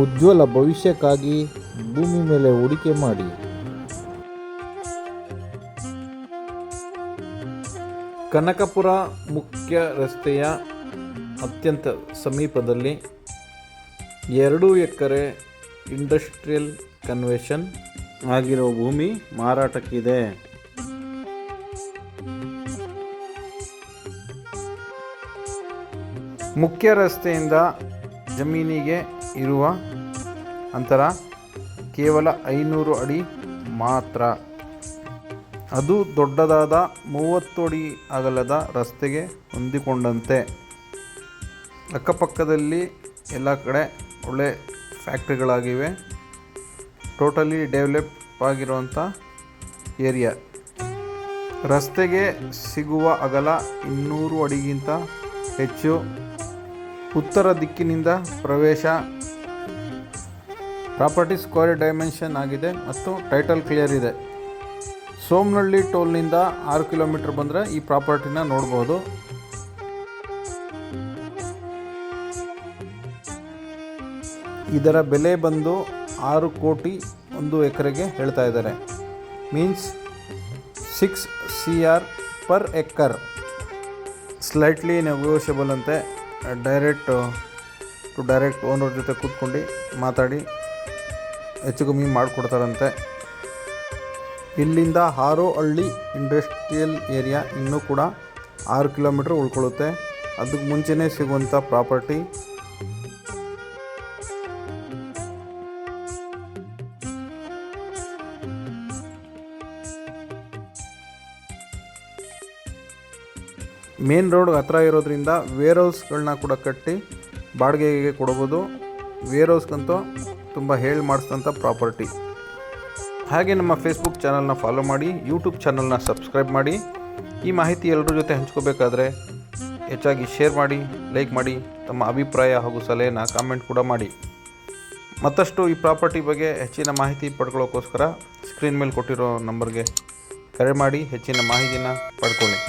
ಉಜ್ವಲ ಭವಿಷ್ಯಕ್ಕಾಗಿ ಭೂಮಿ ಮೇಲೆ ಹೂಡಿಕೆ ಮಾಡಿ. ಕನಕಪುರ ಮುಖ್ಯ ರಸ್ತೆಯ ಅತ್ಯಂತ ಸಮೀಪದಲ್ಲಿ 2 ಎಕರೆ ಇಂಡಸ್ಟ್ರಿಯಲ್ ಕನ್ವರ್ಷನ್ ಆಗಿರೋ ಭೂಮಿ ಮಾರಾಟಕ್ಕಿದೆ. ಮುಖ್ಯ ರಸ್ತೆಯಿಂದ ಜಮೀನಿಗೆ ಇರುವ ಅಂತರ ಕೇವಲ 500 ಅಡಿ ಮಾತ್ರ. ಅದು ದೊಡ್ಡದಾದ 30 ಅಡಿ ಅಗಲದ ರಸ್ತೆಗೆ ಹೊಂದಿಕೊಂಡಂತೆ. ಅಕ್ಕಪಕ್ಕದಲ್ಲಿ ಎಲ್ಲ ಕಡೆ ಒಳ್ಳೆ ಫ್ಯಾಕ್ಟ್ರಿಗಳಾಗಿವೆ. ಟೋಟಲಿ ಡೆವಲಪ್ ಆಗಿರುವಂಥ ಏರಿಯಾ. ರಸ್ತೆಗೆ ಸಿಗುವ ಅಗಲ 200 ಅಡಿಗಿಂತ ಹೆಚ್ಚು. ಉತ್ತರ ದಿಕ್ಕಿನಿಂದ ಪ್ರವೇಶ. ಪ್ರಾಪರ್ಟಿ ಸ್ಕ್ವೇರ್ ಡೈಮೆನ್ಷನ್ ಆಗಿದೆ ಮತ್ತು ಟೈಟಲ್ ಕ್ಲಿಯರ್ ಇದೆ. ಸೋಮನಹಳ್ಳಿ ಟೋಲ್ನಿಂದ 6 ಕಿಲೋಮೀಟರ್ ಬಂದರೆ ಈ ಪ್ರಾಪರ್ಟಿನ ನೋಡ್ಬೋದು. ಇದರ ಬೆಲೆ ಬಂದು 6 ಕೋಟಿ 1 ಎಕರೆಗೆ ಹೇಳ್ತಾ ಇದ್ದಾರೆ. Means 6 CR per acre. Slightly negotiable ಅಂತೆ. ಡೈರೆಕ್ಟ್ ಓನರ್ ಜೊತೆ ಕೂತ್ಕೊಂಡು ಮಾತಾಡಿ ಹೆಚ್ಚು ಕಮ್ಮಿ ಮಾಡಿಕೊಡ್ತಾರಂತೆ. ಇಲ್ಲಿಂದ ಹಾರೋಹಳ್ಳಿ ಇಂಡಸ್ಟ್ರಿಯಲ್ ಏರಿಯಾ ಇನ್ನೂ ಕೂಡ 6 ಕಿಲೋಮೀಟ್ರ್ ಉಳ್ಕೊಳ್ಳುತ್ತೆ. ಅದಕ್ಕೆ ಮುಂಚೆನೇ ಸಿಗುವಂಥ ಪ್ರಾಪರ್ಟಿ. ಮೇನ್ ರೋಡ್ ಹತ್ರ ಇರೋದ್ರಿಂದ ವೇರ್ ಹೌಸ್ಗಳನ್ನ ಕೂಡ ಕಟ್ಟಿ ಬಾಡಿಗೆಗೆ ಕೊಡ್ಬೋದು. ವೇರ್ ಹೌಸ್ಗಂತೂ ತುಂಬ ಮಾಡಿಸಿದಂಥ ಪ್ರಾಪರ್ಟಿ. ಹಾಗೆ ನಮ್ಮ ಫೇಸ್ಬುಕ್ ಚಾನಲ್ನ ಫಾಲೋ ಮಾಡಿ, ಯೂಟ್ಯೂಬ್ ಚಾನಲ್ನ ಸಬ್ಸ್ಕ್ರೈಬ್ ಮಾಡಿ. ಈ ಮಾಹಿತಿ ಎಲ್ಲರ ಜೊತೆ ಹಂಚ್ಕೋಬೇಕಾದ್ರೆ ಹೆಚ್ಚಾಗಿ ಶೇರ್ ಮಾಡಿ, ಲೈಕ್ ಮಾಡಿ, ತಮ್ಮ ಅಭಿಪ್ರಾಯ ಹಾಗೂ ಸಲಹೆನ ಕಾಮೆಂಟ್ ಕೂಡ ಮಾಡಿ. ಮತ್ತಷ್ಟು ಈ ಪ್ರಾಪರ್ಟಿ ಬಗ್ಗೆ ಹೆಚ್ಚಿನ ಮಾಹಿತಿ ಪಡ್ಕೊಳ್ಳೋಕ್ಕೋಸ್ಕರ ಸ್ಕ್ರೀನ್ ಮೇಲೆ ಕೊಟ್ಟಿರೋ ನಂಬರ್ಗೆ ಕರೆ ಮಾಡಿ ಹೆಚ್ಚಿನ ಮಾಹಿತಿನ ಪಡ್ಕೊಳ್ಳಿ.